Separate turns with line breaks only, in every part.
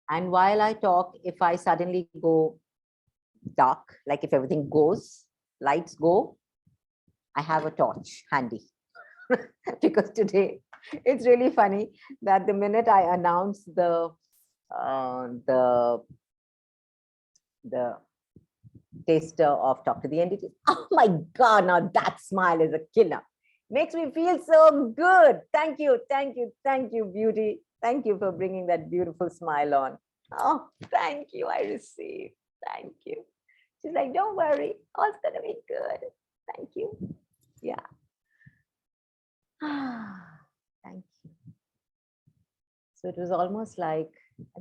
And while I talk, if I suddenly go dark, like if everything goes, lights go, I have a torch handy. Because today it's really funny that the minute I announce uh, the the taster of Talk to the Entity, oh my God, now that smile is a killer. Makes me feel so good. Thank you, thank you, thank you, beauty. Thank you for bringing that beautiful smile on. Oh, thank you. I receive. Thank you. She's like, don't worry, all's gonna be good. Thank you. Yeah. Thank you. So it was almost like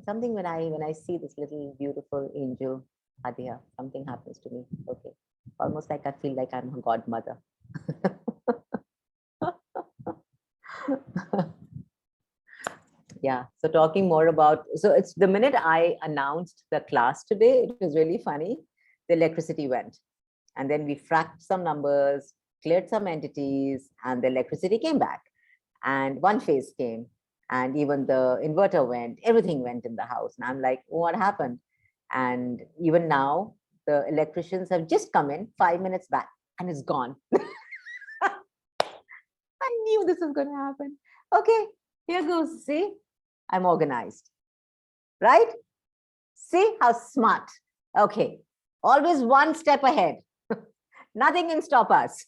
something when I see this little beautiful angel Adya, something happens to me. Okay. Almost like I feel like I'm her godmother. Yeah. So talking more about, so it's the minute I announced the class today, it was really funny. The electricity went. And then we fracked some numbers, cleared some entities, and the electricity came back. And one phase came, and even the inverter went, everything went in the house. And I'm like, what happened? And even now, the electricians have just come in 5 minutes back, and it's gone. I knew this was going to happen. Okay, here goes. See, I'm organized, right? See how smart. Okay, always one step ahead. Nothing can stop us.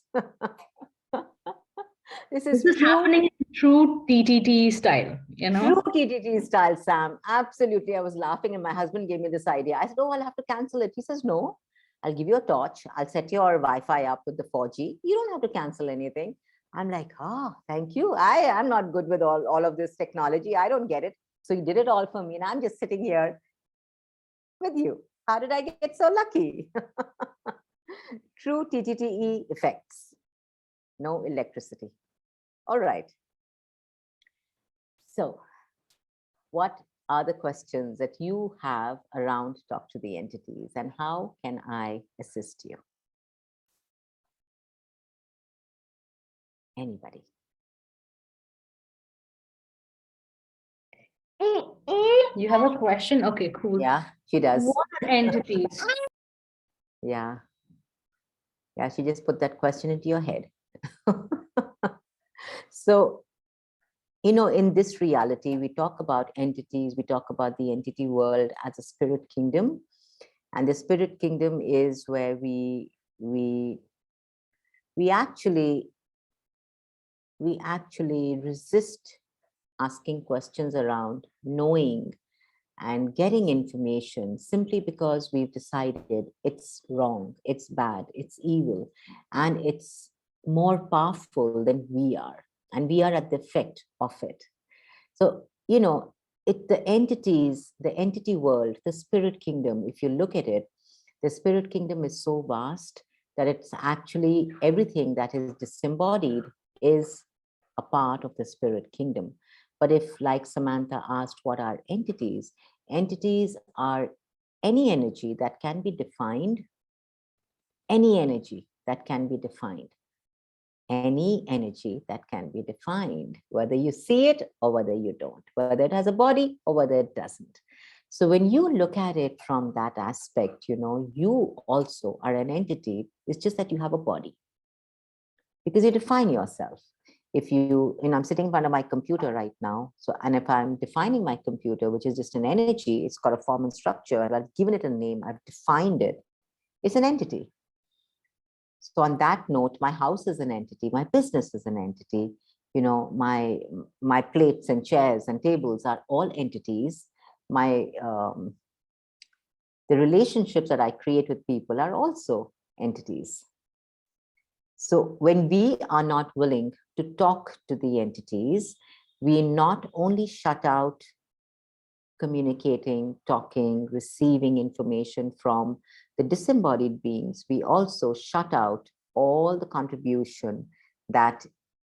This is
happening in true TTT style,
True TTT style, Sam. Absolutely. I was laughing and my husband gave me this idea. I said, oh, I'll have to cancel it. He says, no, I'll give you a torch. I'll set your Wi-Fi up with the 4G. You don't have to cancel anything. I'm like, oh, thank you. I am not good with all of this technology. I don't get it. So you did it all for me. And I'm just sitting here with you. How did I get so lucky? True TTTE effects. No electricity. All right. So what are the questions that you have around Talk to the Entities and how can I assist you? Anybody?
You have a question? Okay, cool.
Yeah, she does.
What are entities?
Yeah. Yeah, she just put that question into your head. So, in this reality, we talk about entities, we talk about the entity world as a spirit kingdom. And the spirit kingdom is where we actually resist asking questions around knowing and getting information simply because we've decided it's wrong, it's bad, it's evil, and it's more powerful than we are. And we are at the effect of it. So, the entities, the entity world, the spirit kingdom, if you look at it, the spirit kingdom is so vast that it's actually everything that is disembodied is a part of the spirit kingdom. But if, like Samantha asked, what are entities? Entities are any energy that can be defined, any energy that can be defined, any energy that can be defined, whether you see it or whether you don't, whether it has a body or whether it doesn't. So when you look at it from that aspect, you also are an entity. It's just that you have a body because you define yourself. If I'm sitting in front of my computer right now. So, and if I'm defining my computer, which is just an energy, it's got a form and structure, and I've given it a name, I've defined it, it's an entity. So on that note, my house is an entity, my business is an entity, my plates and chairs and tables are all entities. The relationships that I create with people are also entities. So when we are not willing to talk to the entities, we not only shut out communicating, talking, receiving information from the disembodied beings, we also shut out all the contribution that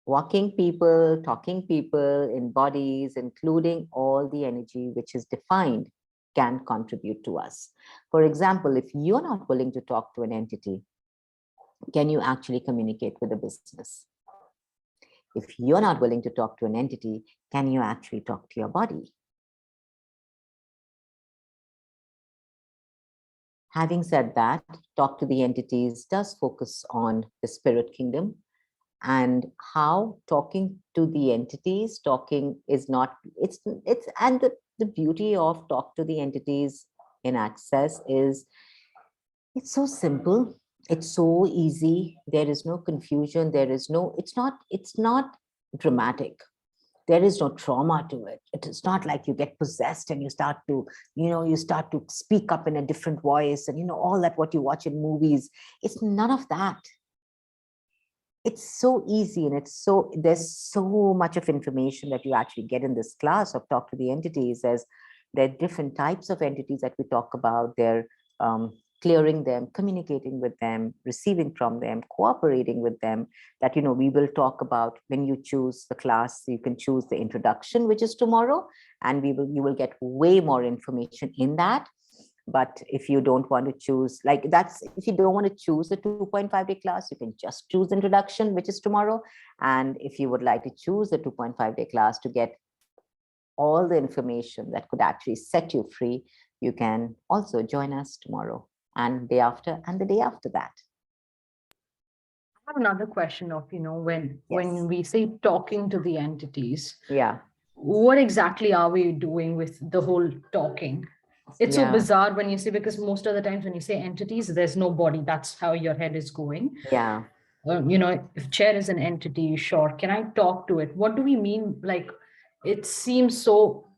walking people, talking people in bodies, including all the energy which is defined, can contribute to us. For example, if you're not willing to talk to an entity, can you actually communicate with a business? If you're not willing to talk to an entity, can you actually talk to your body? Having said that, Talk to the Entities does focus on the spirit kingdom, and how talking to the entities, talking is not, it's, and the beauty of Talk to the Entities in Access is it's so simple, it's so easy, there is no confusion, there is no, it's not dramatic, there is no trauma to it. It is not like you get possessed and you start to, you start to speak up in a different voice, and all that what you watch in movies. It's none of that. It's so easy, and there's so much of information that you actually get in this class of Talk to the Entities. There are different types of entities that we talk about. They're clearing them, communicating with them, receiving from them, cooperating with them, that we will talk about. When you choose the class, you can choose the introduction, which is tomorrow, and you will get way more information in that. But if you don't want to choose, like, that's, if you don't want to choose the 2.5-day class, you can just choose introduction, which is tomorrow. And if you would like to choose the 2.5-day class to get all the information that could actually set you free, you can also join us tomorrow and day after and the day after that.
I have another question of, when
Yes.
we say talking to the entities,
Yeah.
what exactly are we doing with the whole talking? It's so
Yeah.
bizarre when you say, because most of the times when you say entities, there's no body. That's how your head is going.
Yeah.
If chair is an entity, sure. Can I talk to it? What do we mean? Like, it seems so.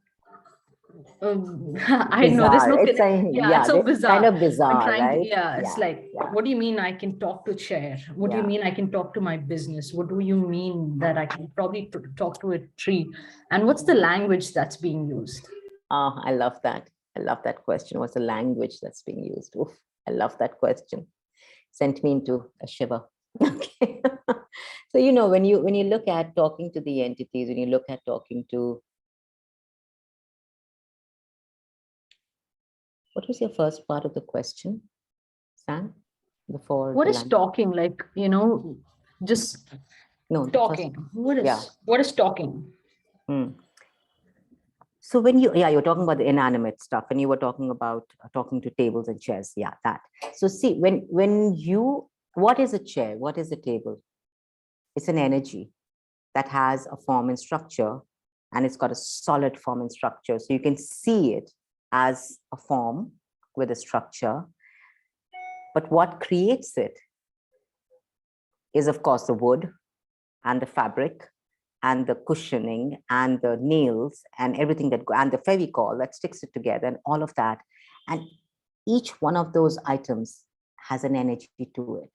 I know there's
Bizarre.
no
It's
connect.
a,
Yeah, it's
yeah,
so
this is kind
bizarre.
of
I'm
bizarre,
trying to.
right?
Yeah, it's
Yeah.
like,
Yeah.
what do you mean I can talk to chair? What do you
Yeah.
mean I can talk to my business? What do you mean that I can probably talk to a tree? And what's the language that's being used?
Oh, I love that. I love that question. What's the language that's being used? Oof, I love that question. Sent me into a shiver. Okay. So, when you look at talking to the entities, when you look at talking to, what was your first part of the question, Sam? Before
What
the
is
language?
talking? Like, just
No, the first.
talking. What
Yeah.
is talking?
Mm. So you're talking about the inanimate stuff, and you were talking about talking to tables and chairs. Yeah, that. So see, what is a chair? What is a table? It's an energy that has a form and structure, and it's got a solid form and structure. So you can see it as a form with a structure. But what creates it is, of course, the wood and the fabric and the cushioning and the nails and everything and the Fevicol that sticks it together and all of that. And each one of those items has an energy to it.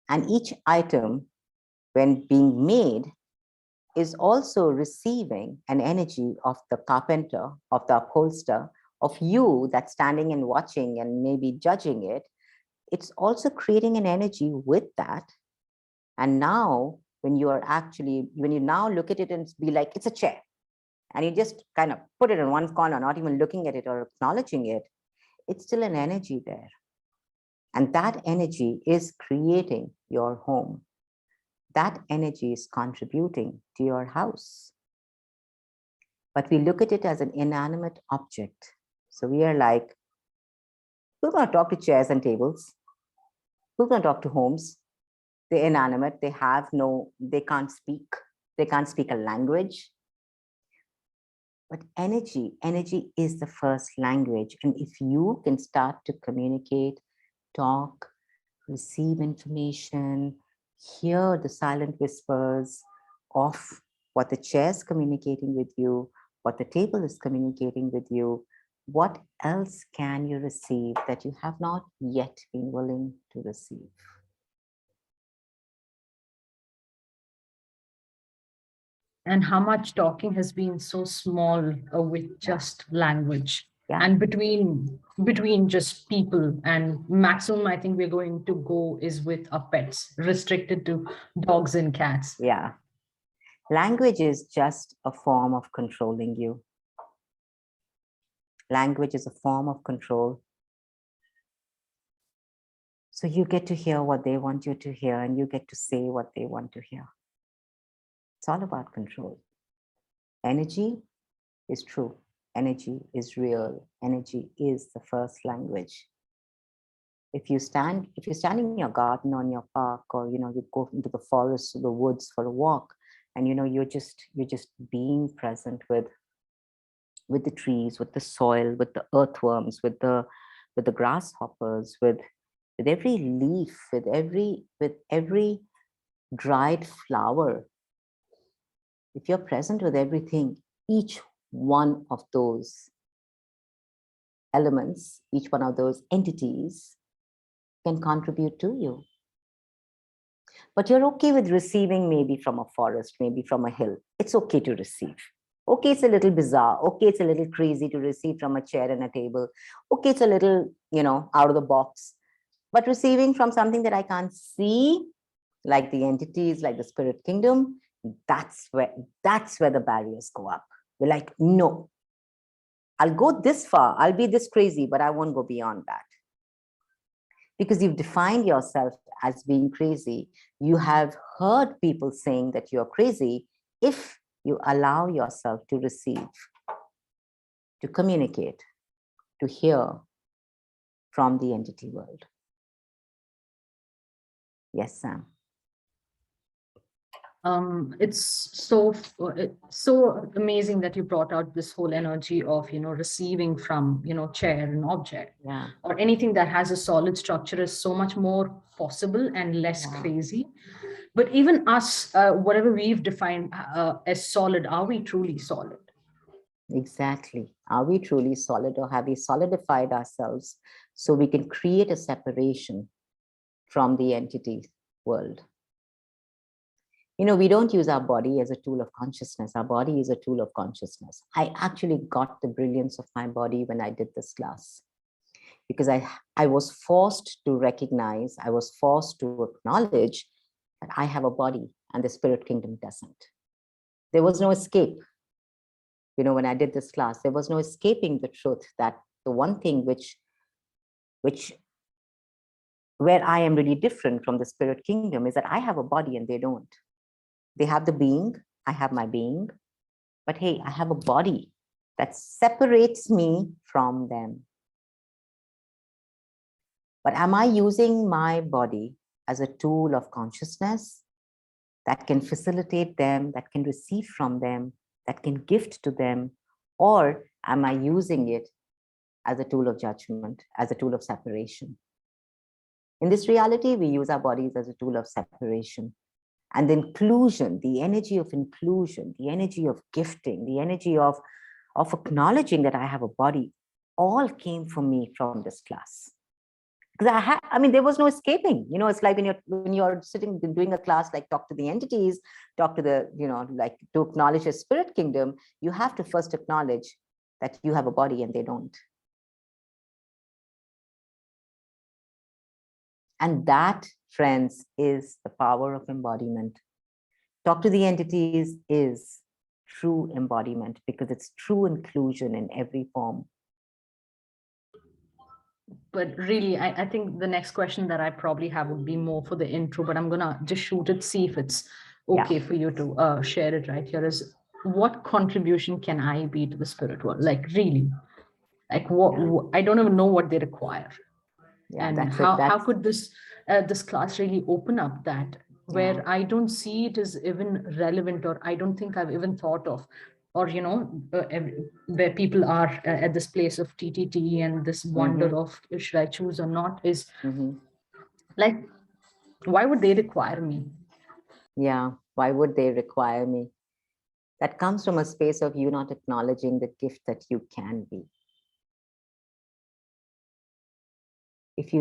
And each item, when being made, is also receiving an energy of the carpenter, of the upholster, of you that's standing and watching and maybe judging it. It's also creating an energy with that. And now, when you now look at it and be like, it's a chair, and you just kind of put it in one corner, not even looking at it or acknowledging it, it's still an energy there. And that energy is creating your home. That energy is contributing to your house. But we look at it as an inanimate object. So we are like, we're going to talk to chairs and tables. We're going to talk to homes. They're inanimate. They can't speak. They can't speak a language. But energy is the first language. And if you can start to communicate, talk, receive information, hear the silent whispers of what the chair is communicating with you, what the table is communicating with you, what else can you receive that you have not yet been willing to receive?
And how much talking has been so small with just language,
Yeah.
and between just people, and maximum I think we're going to go is with our pets, restricted to dogs and cats.
Yeah. Language is just a form of controlling you. Language is a form of control. So you get to hear what they want you to hear, and you get to say what they want to hear. It's all about control. Energy is true. Energy is real. Energy is the first language. If you stand in your garden or in your park, or you go into the forest or the woods for a walk, and you're just being present with the trees, with the soil, with the earthworms, with the grasshoppers, with every leaf, with every dried flower. If you're present with everything, each one of those elements, each one of those entities can contribute to you. But you're okay with receiving, maybe from a forest, maybe from a hill. It's okay to receive. Okay, it's a little bizarre. Okay, it's a little crazy to receive from a chair and a table. Okay, it's a little, out of the box. But receiving from something that I can't see, like the entities, like the spirit kingdom, that's where the barriers go up. We're like, no, I'll go this far. I'll be this crazy, but I won't go beyond that. Because you've defined yourself as being crazy. You have heard people saying that you're crazy. If you allow yourself to receive, to communicate, to hear from the entity world. Yes, Sam.
It's so amazing that you brought out this whole energy of receiving from chair and object,
Yeah.
or anything that has a solid structure is so much more possible and less
Yeah.
crazy. But even us, whatever we've defined as solid, are we truly solid?
Exactly. Are we truly solid, or have we solidified ourselves so we can create a separation from the entity world? We don't use our body as a tool of consciousness. Our body is a tool of consciousness. I actually got the brilliance of my body when I did this class, because I was forced to recognize, I was forced to acknowledge that I have a body and the spirit kingdom doesn't. There was no escape. When I did this class, there was no escaping the truth that the one thing which where I am really different from the spirit kingdom is that I have a body and they don't. They have the being, I have my being, but hey, I have a body that separates me from them. But am I using my body as a tool of consciousness that can facilitate them, that can receive from them, that can gift to them? Or am I using it as a tool of judgment, as a tool of separation? In this reality, we use our bodies as a tool of separation. And the inclusion, the energy of inclusion, the energy of gifting, the energy of acknowledging that I have a body, all came from me from this class. Because there was no escaping. It's like when you're sitting doing a class like talk to the entities, talk to the, like to acknowledge a spirit kingdom, you have to first acknowledge that you have a body and they don't. And that, friends, is the power of embodiment. Talk to the entities is true embodiment, because it's true inclusion in every form.
But really, I think the next question that I probably have would be more for the intro, but I'm gonna just shoot it, see if it's okay for you to share it right here. Is what contribution can I be to the spirit world? Like really, like what I don't even know what they require.
Yeah,
And
that's it.
how could this class really open up that, where I don't see it as even relevant, or I don't think I've even thought of, or where people are at this place of TTTE and this wonder of should I choose or not, is like, why would they require me?
Yeah, why would they require me? That comes from a space of you not acknowledging the gift that you can be. If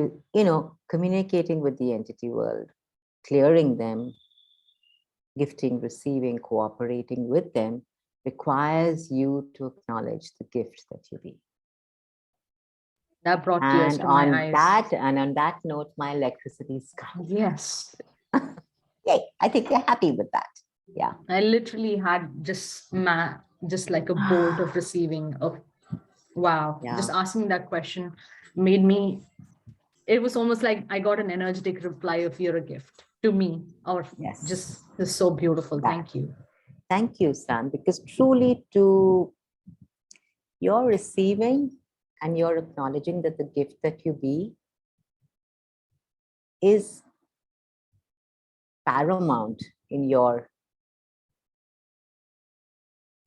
communicating with the entity world, clearing them, gifting, receiving, cooperating with them, requires you to acknowledge the gift that you be.
That brought tears to my eyes.
On that note, my electricity is gone.
Yes.
Yay, I think we're happy with that. Yeah.
I literally had just like a bolt of receiving of wow.
Yeah.
Just asking that question made me, it was almost like I got an energetic reply of you're a gift to me, or
Yes.
just is so beautiful. Thank you.
Thank you, Sam, because truly you're receiving and you're acknowledging that the gift that you be is paramount in your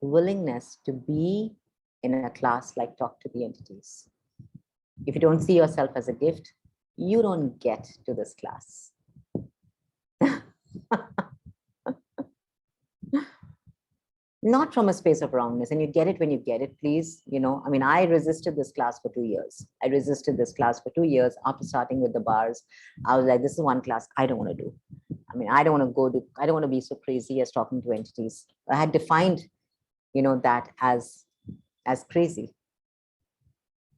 willingness to be in a class like Talk to the Entities. If you don't see yourself as a gift, you don't get to this class. Not from a space of wrongness, and you get it when you get it, please. I mean, I resisted this class for 2 years. I resisted this class for 2 years after starting with the bars. I was like, this is one class I don't want to do. I mean, I don't want to be so crazy as talking to entities. I had defined, that as crazy.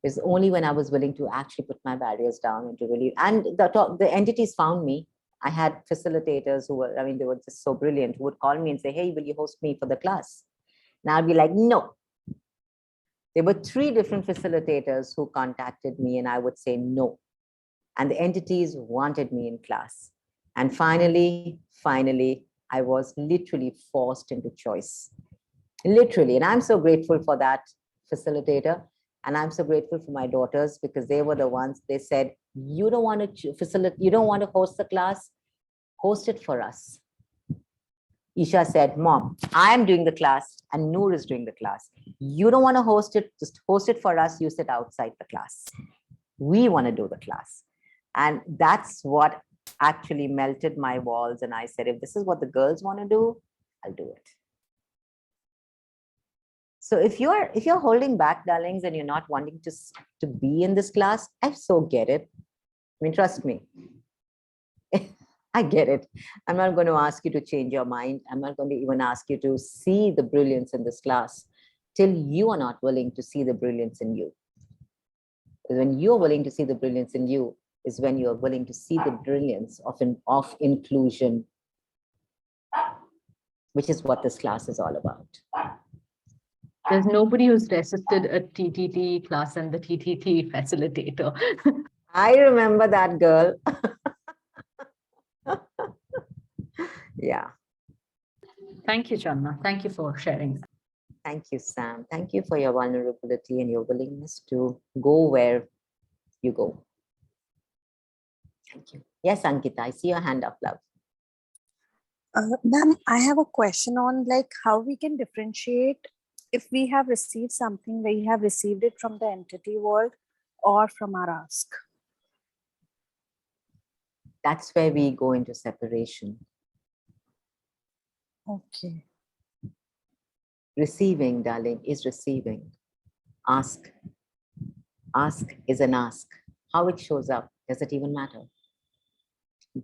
It's only when I was willing to actually put my barriers down and to really, and the entities found me. I had facilitators who were, they were just so brilliant, who would call me and say, hey, will you host me for the class? And I'd be like, no. There were 3 different facilitators who contacted me, and I would say no. And the entities wanted me in class. And finally, I was literally forced into choice. Literally. And I'm so grateful for that facilitator. And I'm so grateful for my daughters, because they were the ones, they said, you don't want to facilitate, you don't want to host the class, host it for us. Isha said, Mom, I am doing the class and Noor is doing the class. You don't want to host it, just host it for us. You sit outside the class. We want to do the class. And that's what actually melted my walls. And I said, if this is what the girls want to do, I'll do it. So if you're holding back, darlings, and you're not wanting to be in this class, I so get it. I mean, trust me. I get it. I'm not going to ask you to change your mind. I'm not going to even ask you to see the brilliance in this class till you are not willing to see the brilliance in you. Because when you're willing to see the brilliance in you is when you are willing to see the brilliance of inclusion, which is what this class is all about.
There's nobody who's resisted a TTTE class and the TTTE facilitator.
I remember that girl. Yeah.
Thank you, Channa. Thank you for sharing that.
Thank you, Sam. Thank you for your vulnerability and your willingness to go where you go. Thank you. Yes, Ankita, I see your hand up, love.
Ma'am, I have a question on like how we can differentiate if we have received something, we have received it from the entity world or from our ask.
That's where we go into separation.
Okay.
Receiving, darling, is receiving. Ask is an ask. How it shows up, does it even matter?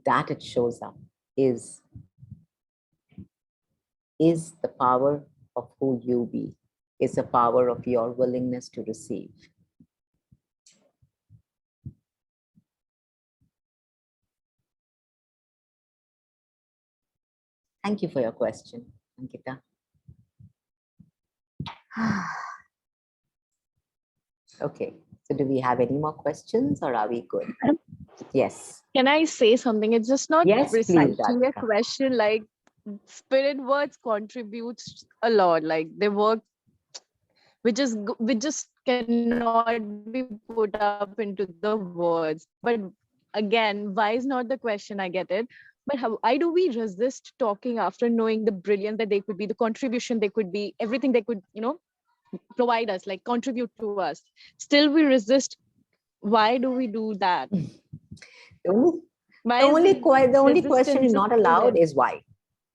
That it shows up is the power of who you be, is the power of your willingness to receive. Thank you for your question, Ankita. Okay, so do we have any more questions or are we good? Yes.
Can I say something? It's just not
Yes, please,
precisely a
Radhika.
question. Like, spirit words contributes a lot. Like, they work, which just cannot be put up into the words. But again, why is not the question? I get it. But why do we resist talking after knowing the brilliance that they could be, the contribution they could be, everything they could, provide us, like contribute to us? Still, we resist. Why do we do that?
The only question is not allowed is why.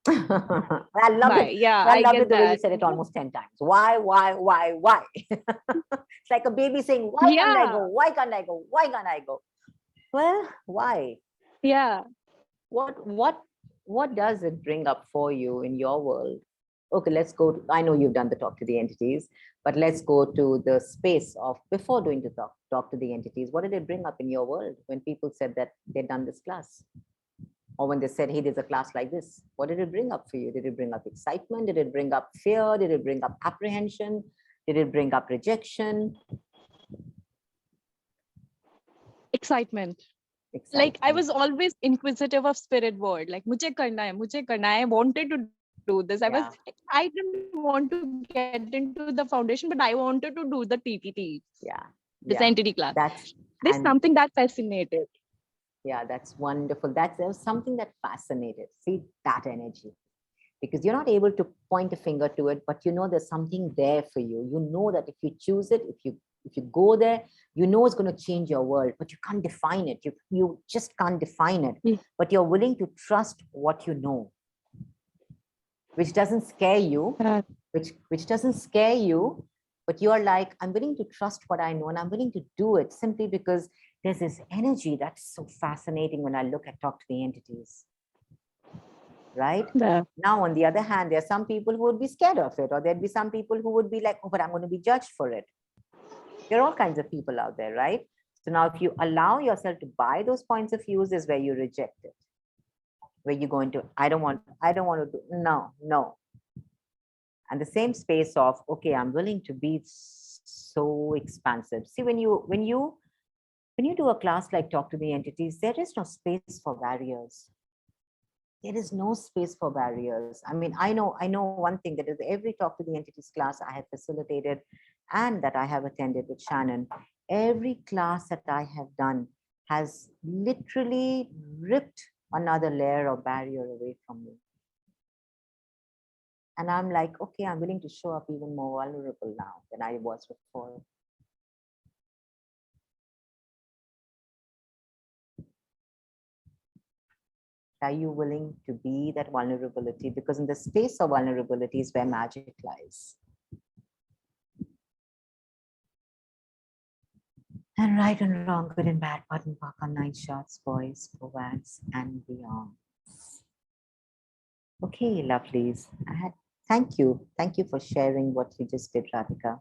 I love it.
Yeah,
I love
get
it the way you
that.
said it almost 10 times. Why? It's like a baby saying, why can't I go? Why can't I go? Why can't I go? Well, why?
Yeah.
What does it bring up for you in your world? Okay, let's go to, I know you've done the talk to the entities, but let's go to the space of before doing the talk to the entities. What did it bring up in your world when people said that they'd done this class? Or when they said, hey, there's a class like this, what did it bring up for you? Did it bring up excitement? Did it bring up fear? Did it bring up apprehension? Did it bring up rejection?
Excitement. Like, I was always inquisitive of spirit world. Like, mujhe karna hai. I wanted to do this. I didn't want to get into the foundation, but I wanted to do the TTT.
Yeah.
This entity class.
There's
something that fascinated.
Yeah, that's wonderful. There was something that fascinated. See that energy. Because you're not able to point a finger to it, but you know there's something there for you. You know that if you choose it, if you go there, you know it's going to change your world, but you can't define it. You just can't define it.
Mm.
But you're willing to trust what you know, which doesn't scare you,
Yeah.
which doesn't scare you, but you are like, I'm willing to trust what I know and I'm willing to do it simply because there's this energy that's so fascinating when I look at talk to the entities. Right?
Yeah.
Now, on the other hand, there are some people who would be scared of it, or there'd be some people who would be like, oh, but I'm going to be judged for it. There are all kinds of people out there, right? So now if you allow yourself to buy those points of views is where you reject it. Where you go into, I don't want to do, no. And the same space of, okay, I'm willing to be so expansive. See, when you do a class like Talk to the Entities, there is no space for barriers. There is no space for barriers. I mean, I know one thing, that is every Talk to the Entities class I have facilitated and that I have attended with Shannon, every class that I have done has literally ripped another layer of barrier away from me. And I'm like, okay, I'm willing to show up even more vulnerable now than I was before. Are you willing to be that vulnerability? Because in the space of vulnerability is where magic lies. And right and wrong, good and bad, button buck on 9 shots, boys, Provence, and beyond. Okay, lovelies. Thank you. Thank you for sharing what you just did, Radhika.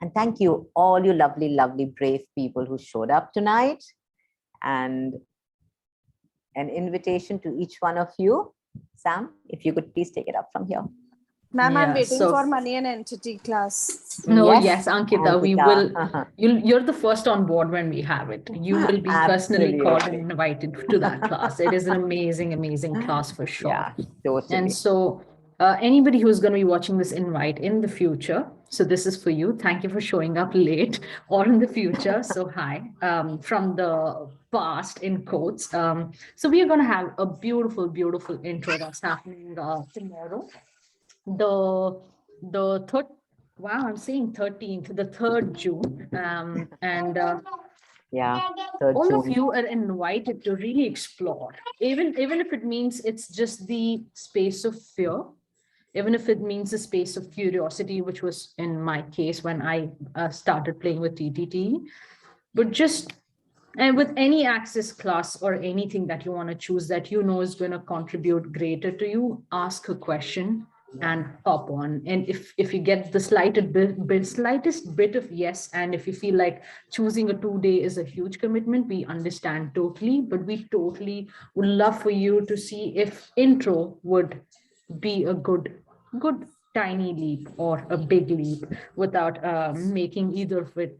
And thank you, all you lovely, lovely, brave people who showed up tonight. And an invitation to each one of you. Sam, if you could please take it up from here.
Ma'am, I'm
Yeah,
waiting
so
for money and entity class.
no,
Yes,
yes, Ankita, we will.
Ankita.
You're the first on board when we have it. You will be personally called and
Absolutely.
invited to that class. It is an amazing, amazing class for sure.
Yeah, totally.
And so, anybody who's going to be watching this invite in the future, so this is for you. Thank you for showing up late or in the future. So, hi, from the past in quotes. So, we are going to have a beautiful, beautiful intro that's happening tomorrow. The third, wow, I'm saying 13th, the 3rd June. And
Yeah, 3rd
all of
June.
you are invited to really explore, even if it means it's just the space of fear, even if it means a space of curiosity, which was in my case when I started playing with TTTE. But just, and with any access class or anything that you want to choose that you know is going to contribute greater to you, ask a question and hop on. And if you get the slightest bit of yes, and if you feel like choosing a 2-day is a huge commitment, we understand totally, but we totally would love for you to see if intro would be a good tiny leap or a big leap without making either of it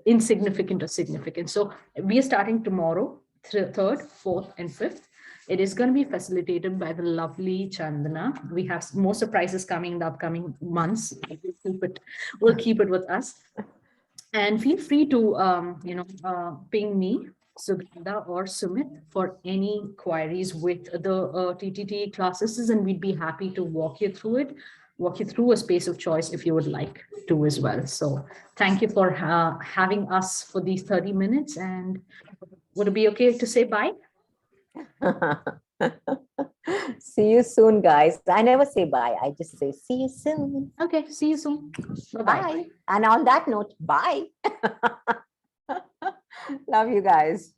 insignificant or significant. So we are starting tomorrow, 3rd, 4th, and 5th. It is going to be facilitated by the lovely Chandana. We have more surprises coming in the upcoming months. We'll keep it with us. And feel free to, ping me, Sugandha or Sumit, for any queries with the TTT classes, and we'd be happy to walk you through a space of choice if you would like to as well. So thank you for having us for these 30 minutes. And would it be okay to say bye?
See you soon, guys. I never say bye. I just say see you soon.
Okay, see you soon. Bye-bye.
Bye. And on that note, bye. Love you guys.